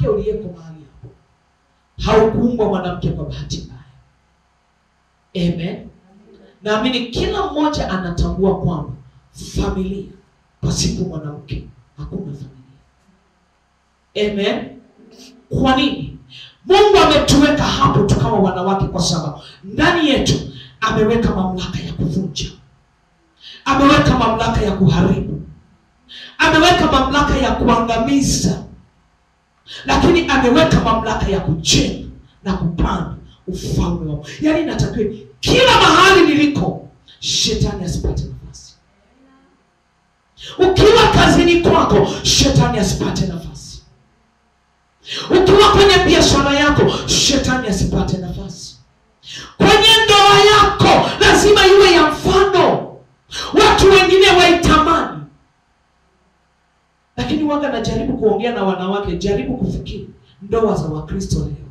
uliyeko mahali hapo, haukuumbwa mwanamke kwa bahati mbaya. Amen. Naamini kila mmoja anatambua kwamba familia pasipo mwanamke hakuna familia. Amen. Kwa nini? Mungu ametuweka hapo tukawa wanawake kwa sababu ndani yetu ameweka mamlaka ya kuvunja, ameweka mamlaka ya kuharibu, ameweka mamlaka ya kuangamiza, lakini ameweka mamlaka ya kujenga na kupanda ufalme wao. Yaani natakiwa kila mahali niliko shetani asipate nafasi. Ukiwa kazini kwako shetani asipate nafasi. Ukiwa kwenye biashara yako shetani asipate nafasi. Kwenye ndoa yako lazima iwe ya mfano, watu wengine waitamani. Lakini wanga najaribu kuongea na wanawake, jaribu kufikiri ndoa za Wakristo leo.